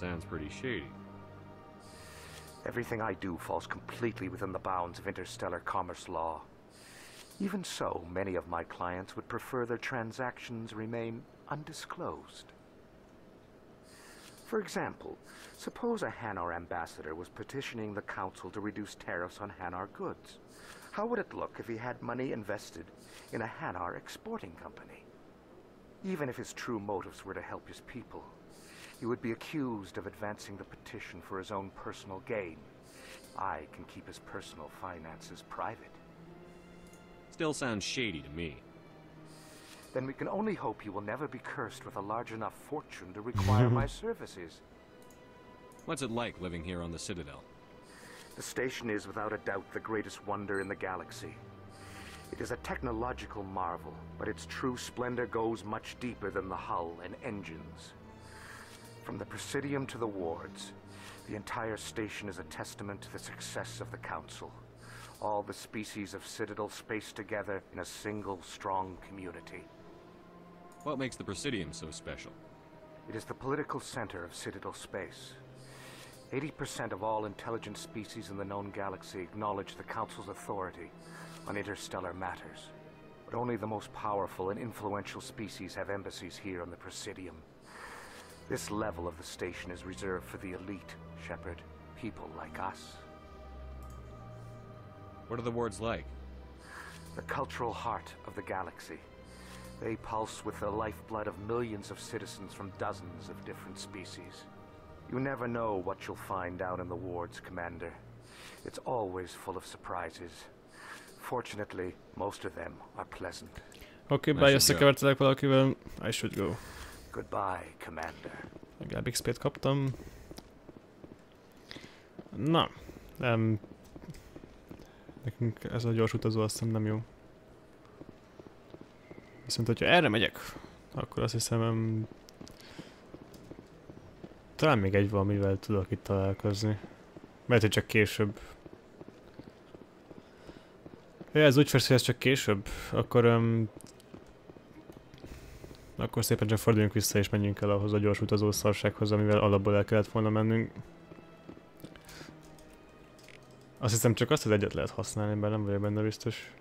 Sounds pretty shady. Everything I do falls completely within the bounds of interstellar commerce law. Even so, many of my clients would prefer their transactions remain undisclosed. For example, suppose a Hanar ambassador was petitioning the council to reduce tariffs on Hanar goods. How would it look if he had money invested in a Hanar exporting company? Even if his true motives were to help his people, he would be accused of advancing the petition for his own personal gain. I can keep his personal finances private. Still sounds shady to me. Then we can only hope you will never be cursed with a large enough fortune to require my services. What's it like living here on the Citadel? The station is without a doubt the greatest wonder in the galaxy. It is a technological marvel, but its true splendor goes much deeper than the hull and engines. From the Presidium to the wards, the entire station is a testament to the success of the Council. All the species of Citadel spaced together in a single, strong community. What makes the Presidium so special? It is the political center of Citadel space. 80% of all intelligent species in the known galaxy acknowledge the Council's authority on interstellar matters. But only the most powerful and influential species have embassies here on the Presidium. This level of the station is reserved for the elite, Shepard. People like us. What are the wards like? The cultural heart of the galaxy. They pulse with the lifeblood of millions of citizens from dozens of different species. You never know what you'll find down in the wards, Commander. It's always full of surprises. Fortunately, most of them are pleasant. Oké, bár összekevertelek valakivel. I should go. Goodbye, Commander. Legalább XP-t kaptam. Na, nekünk ez a gyors utazó azt hiszem nem jó. Viszont, hogyha erre megyek, akkor azt hiszem... talán még egy valamivel tudok itt találkozni. Mert hogy csak később. Ja, ez úgy fesz, hogy ez csak később, akkor... akkor szépen csak forduljunk vissza és menjünk el ahhoz a gyors utazó szarsághoz, amivel alapból el kellett volna mennünk. Azt hiszem csak azt az egyet lehet használni, bár nem vagyok benne biztos.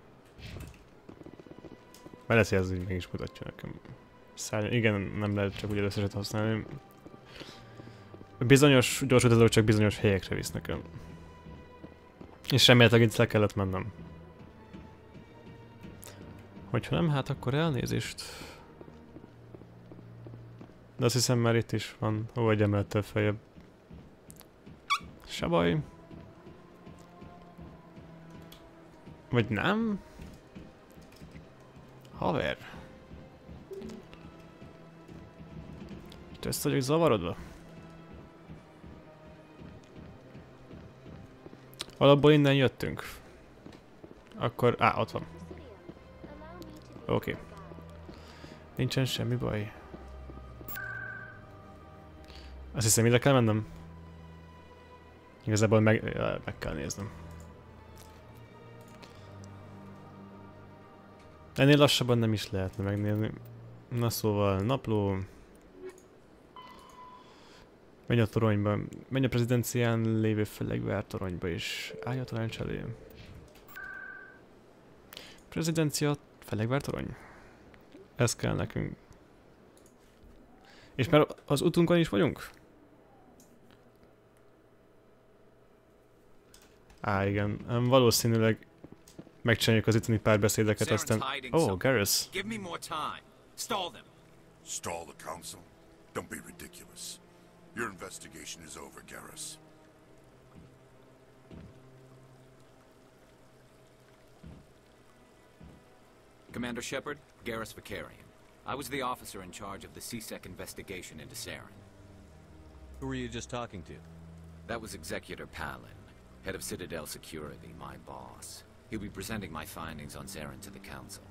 Mert lesz, hogy ez így meg is mutatja nekem. Igen, nem lehet csak úgy összeset használni. Bizonyos gyors utazók csak bizonyos helyekre visz nekem. És remélhetőleg itt le kellett mennem. Hogyha nem, hát akkor elnézést. De azt hiszem már itt is van, egy emelettel feljebb. Se baj. Vagy nem? Haver. Itt össze vagyok zavarodva. Alapból innen jöttünk. Akkor... ott van. Oké. Nincsen semmi baj. Azt hiszem, ide kell mennem. Igazából meg kell néznem. Ennél lassabban nem is lehetne megnézni. Na szóval, napló. Menj a toronyba. Menj a prezidencián lévő felegvár toronyba is. Állj a tanács elé. Prezidencia, felegvár torony. Ez kell nekünk. És már az utunkon is vagyunk? Igen. Valószínűleg megcsináljuk az itteni párbeszédeket, aztán... Garrus. Stall the council? Don't be ridiculous. Your investigation is over, Garrus. Commander Shepard, Garrus Vicarian. I was the officer in charge of the CSEC investigation into Saren. Who were you just talking to? That was Executor Palin, head of Citadel Security, my boss. He'll be presenting my findings on Saren to the Council.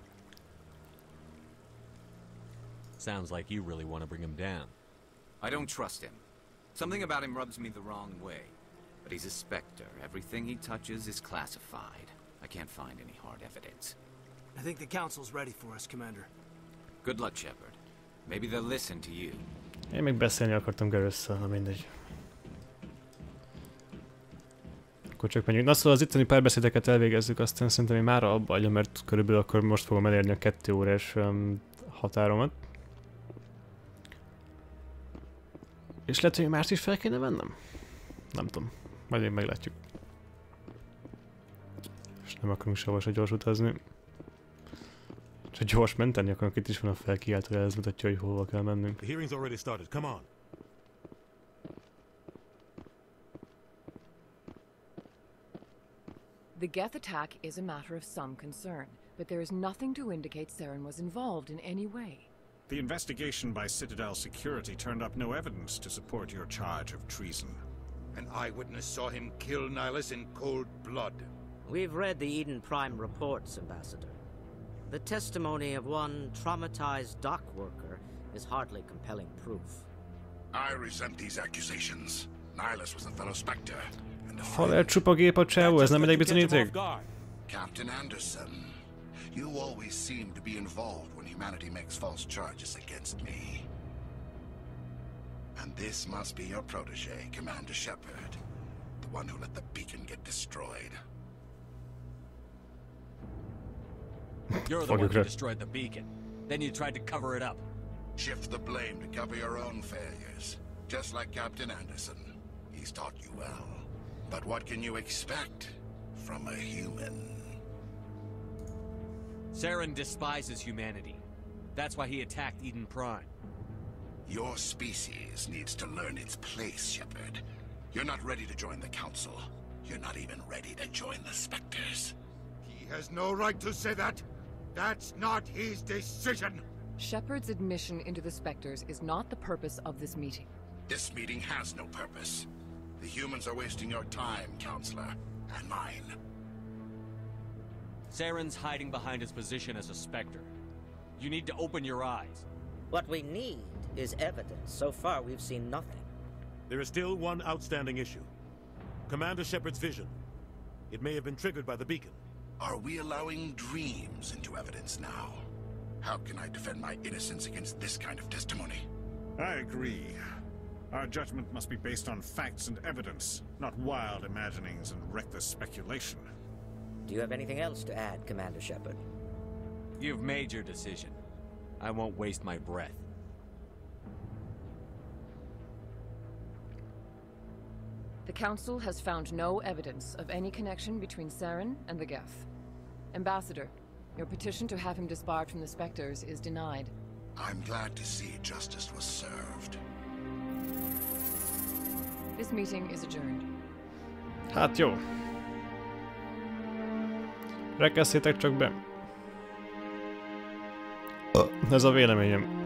Sounds like you really want to bring him down. I don't trust him. Something about him rubs me the wrong way. But he's a Spectre. Everything he touches is classified. I can't find any hard evidence. I think the Council's ready for us, Commander. Good luck, Shepard. Maybe they'll listen to you. Én még beszélni akartam Garrusszal, na mindegy. Akkor csak menjünk. Na szóval az itteni párbeszédeket elvégezzük, aztán szerintem én mára abba hagyom, mert körülbelül akkor most fogom elérni a 2 órás határomat. És lehet, hogy mást is fel kéne vennem? Nem tudom. Majd én meglátjuk. És nem akarunk sehova se gyors utazni. Csak gyors menteni akarunk, itt is van a felkiáltó, ez mutatja, hogy hova kell mennünk. The hearing's already started. Come on. The Geth attack is a matter of some concern, but there is nothing to indicate Saren was involved in any way. The investigation by Citadel Security turned up no evidence to support your charge of treason. An eyewitness saw him kill Nihilus in cold blood. We've read the Eden Prime reports, Ambassador. The testimony of one traumatized dock worker is hardly compelling proof. I resent these accusations. Nihilus was a fellow Spectre. Ha lehet csupa gép a csávó, ez nem egy bizonyíték? Captain Anderson, you always seem to be involved when humanity makes false charges against me. And this must be your protege, Commander Shepard, the one who let the beacon get destroyed. You're the one who destroyed the beacon. Then you tried to cover it up. Shift the blame to cover your own failures, just like Captain Anderson. He's taught you well. But what can you expect from a human? Saren despises humanity. That's why he attacked Eden Prime. Your species needs to learn its place, Shepard. You're not ready to join the Council. You're not even ready to join the Spectres. He has no right to say that. That's not his decision. Shepard's admission into the Spectres is not the purpose of this meeting. This meeting has no purpose. The humans are wasting your time, Counselor, and mine. Saren's hiding behind his position as a Spectre. You need to open your eyes. What we need is evidence. So far, we've seen nothing. There is still one outstanding issue. Commander Shepard's vision. It may have been triggered by the beacon. Are we allowing dreams into evidence now? How can I defend my innocence against this kind of testimony? I agree. Our judgment must be based on facts and evidence, not wild imaginings and reckless speculation. Do you have anything else to add, Commander Shepard? You've made your decision. I won't waste my breath. The Council has found no evidence of any connection between Saren and the Geth. Ambassador, your petition to have him disbarred from the Spectres is denied. I'm glad to see justice was served. This meeting is adjourned. Hát jó. Rekesszétek csak be. Ez a véleményem.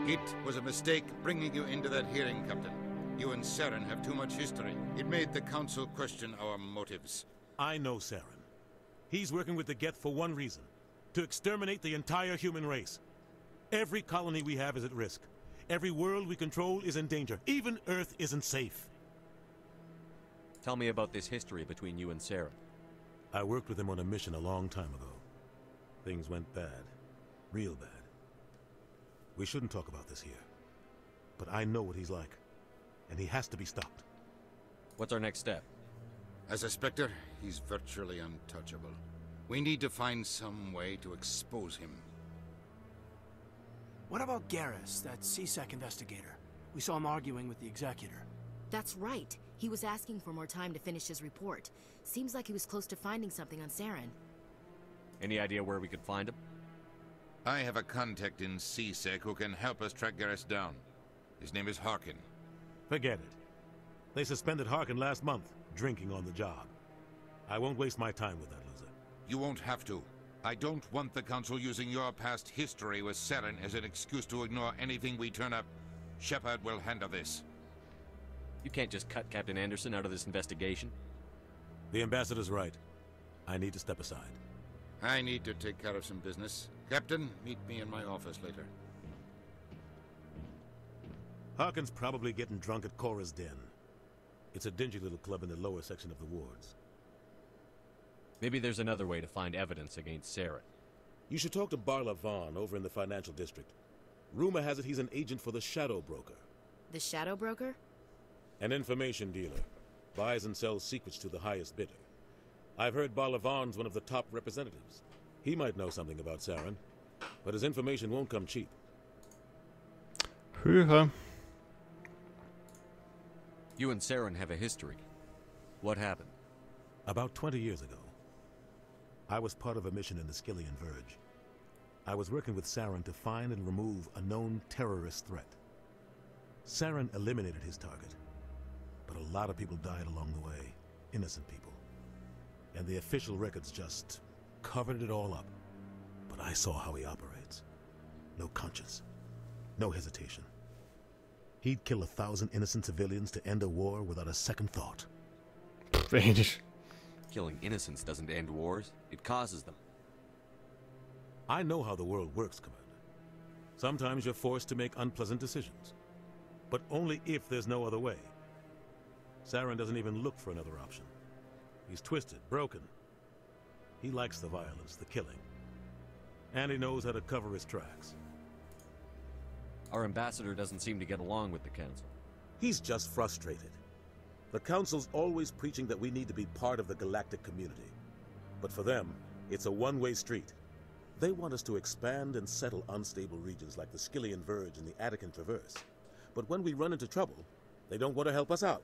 It was a mistake bringing you into that hearing, Captain. You and Saren have too much history. It made the Council question our motives. I know Saren. He's working with the Geth for one reason. To exterminate the entire human race. Every colony we have is at risk. Every world we control is in danger. Even Earth isn't safe. Tell me about this history between you and Saren. I worked with him on a mission a long time ago. Things went bad. Real bad. We shouldn't talk about this here. But I know what he's like. And he has to be stopped. What's our next step? As a Spectre, he's virtually untouchable. We need to find some way to expose him. What about Garrus, that CSEC investigator? We saw him arguing with the Executor. That's right. He was asking for more time to finish his report. Seems like he was close to finding something on Saren. Any idea where we could find him? I have a contact in CSEC who can help us track Garrus down. His name is Harkin. Forget it. They suspended Harkin last month, drinking on the job. I won't waste my time with that loser. You won't have to. I don't want the Council using your past history with Saren as an excuse to ignore anything we turn up. Shepard will handle this. You can't just cut Captain Anderson out of this investigation. The Ambassador's right. I need to step aside. I need to take care of some business. Captain, meet me in my office later. Harkin's probably getting drunk at Cora's Den. It's a dingy little club in the lower section of the wards. Maybe there's another way to find evidence against Saren. You should talk to Barla Vaughn over in the financial district. Rumor has it he's an agent for the Shadow Broker. The Shadow Broker? An information dealer. Buys and sells secrets to the highest bidder. I've heard Barlavan's one of the top representatives. He might know something about Saren, but his information won't come cheap. Hűha. You and Saren have a history. What happened? About 20 years ago, I was part of a mission in the Skillian Verge. I was working with Saren to find and remove a known terrorist threat. Saren eliminated his target, but a lot of people died along the way, innocent people. And the official records just covered it all up. But I saw how he operates. No conscience, no hesitation. He'd kill 1,000 innocent civilians to end a war without a second thought. Killing innocents doesn't end wars, it causes them. I know how the world works, Commander. Sometimes you're forced to make unpleasant decisions. But only if there's no other way. Saren doesn't even look for another option. He's twisted, broken. He likes the violence, the killing. And he knows how to cover his tracks. Our ambassador doesn't seem to get along with the Council. He's just frustrated. The Council's always preaching that we need to be part of the galactic community. But for them, it's a one-way street. They want us to expand and settle unstable regions like the Skillian Verge and the Attican Traverse. But when we run into trouble, they don't want to help us out.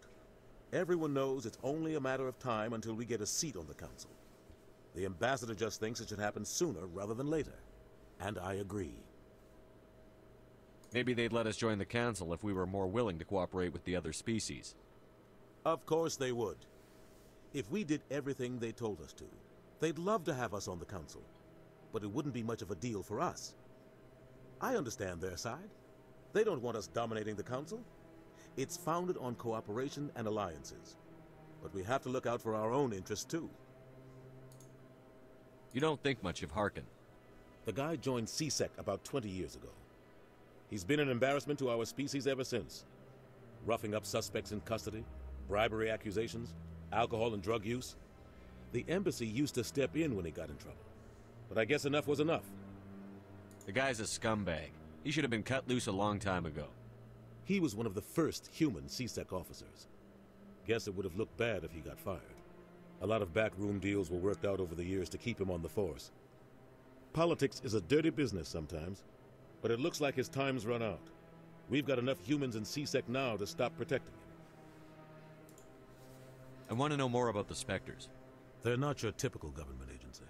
Everyone knows it's only a matter of time until we get a seat on the Council. The ambassador just thinks it should happen sooner rather than later. And I agree. Maybe they'd let us join the Council if we were more willing to cooperate with the other species. Of course they would. If we did everything they told us to, they'd love to have us on the Council. But it wouldn't be much of a deal for us. I understand their side. They don't want us dominating the Council. It's founded on cooperation and alliances. But we have to look out for our own interests too. You don't think much of Harkin. The guy joined CSEC about 20 years ago. He's been an embarrassment to our species ever since. Roughing up suspects in custody, bribery accusations, alcohol and drug use. The embassy used to step in when he got in trouble. But I guess enough was enough. The guy's a scumbag. He should have been cut loose a long time ago. He was one of the first human CSEC officers. Guess it would have looked bad if he got fired. A lot of backroom deals were worked out over the years to keep him on the force. Politics is a dirty business sometimes, but it looks like his time's run out. We've got enough humans in CSEC now to stop protecting him. I want to know more about the Spectres. They're not your typical government agency.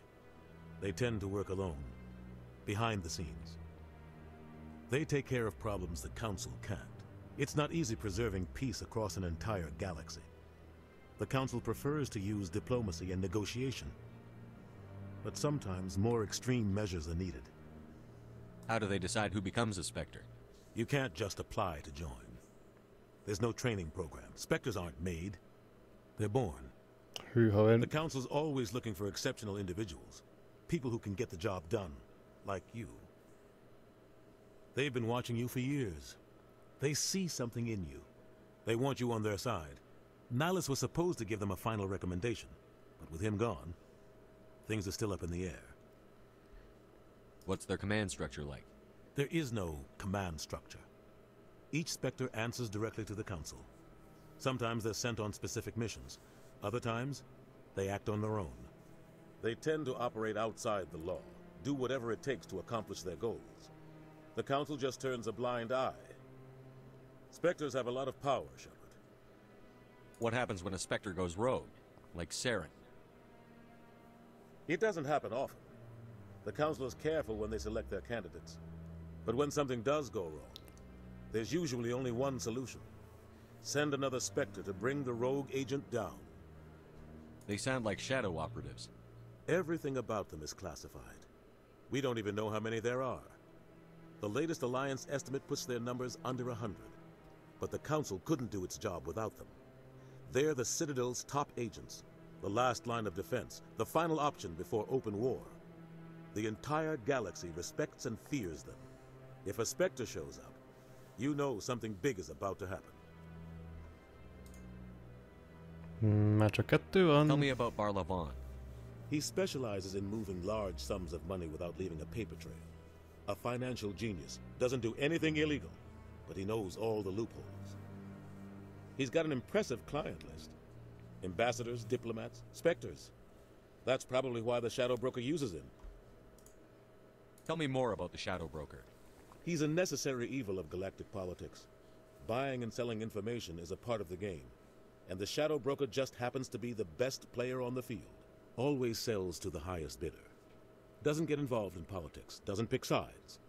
They tend to work alone, behind the scenes. They take care of problems the Council can't. It's not easy preserving peace across an entire galaxy. The Council prefers to use diplomacy and negotiation. But sometimes more extreme measures are needed. How do they decide who becomes a Spectre? You can't just apply to join. There's no training program. Spectres aren't made. They're born. The Council's always looking for exceptional individuals. People who can get the job done, like you. They've been watching you for years. They see something in you. They want you on their side. Nihilus was supposed to give them a final recommendation, but with him gone, things are still up in the air. What's their command structure like? There is no command structure. Each Spectre answers directly to the Council. Sometimes they're sent on specific missions. Other times, they act on their own. They tend to operate outside the law, do whatever it takes to accomplish their goals. The Council just turns a blind eye. Spectres have a lot of power, Shepard. What happens when a Spectre goes rogue, like Saren? It doesn't happen often. The Council is careful when they select their candidates. But when something does go wrong, there's usually only one solution. Send another Spectre to bring the rogue agent down. They sound like shadow operatives. Everything about them is classified. We don't even know how many there are. The latest Alliance estimate puts their numbers under 100. But the Council couldn't do its job without them. They're the Citadel's top agents, the last line of defense, the final option before open war. The entire galaxy respects and fears them. If a Spectre shows up, you know something big is about to happen. Már csak kettő van. Tell me about Barlavan. He specializes in moving large sums of money without leaving a paper trail. A financial genius, doesn't do anything illegal, but he knows all the loopholes. He's got an impressive client list. Ambassadors, diplomats, specters. That's probably why the Shadow Broker uses him. Tell me more about the Shadow Broker. He's a necessary evil of galactic politics. Buying and selling information is a part of the game. And the Shadow Broker just happens to be the best player on the field. Always sells to the highest bidder. Doesn't get involved in politics. Doesn't pick sides.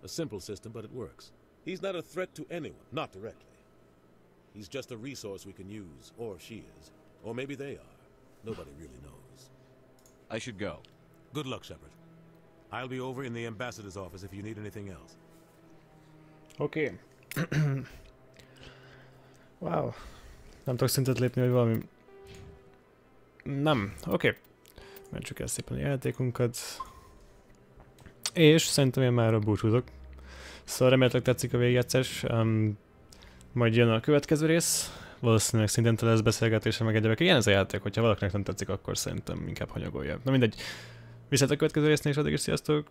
A simple system, but it works. He's not a threat to anyone, not directly. He's just a resource we can use, or she is. Or maybe they are. Nobody really knows. I should go. Good luck, Shepard. I'll be over in the ambassador's office if you need anything else. Oké. Wow. Nem tudok szintet lépni, hogy valami... Nem. Oké. Mentsük el szépen a játékunkat. És szerintem én már búcsúzok. Szóval remélhetőleg tetszik a végigjátszás. Majd jön a következő rész. Valószínűleg szintén lesz beszélgetésre meg egyébként. Ilyen ez a játék, hogyha valakinek nem tetszik, akkor szerintem inkább hanyagolja. Na mindegy. Viszont a következő résznél is addig is sziasztok!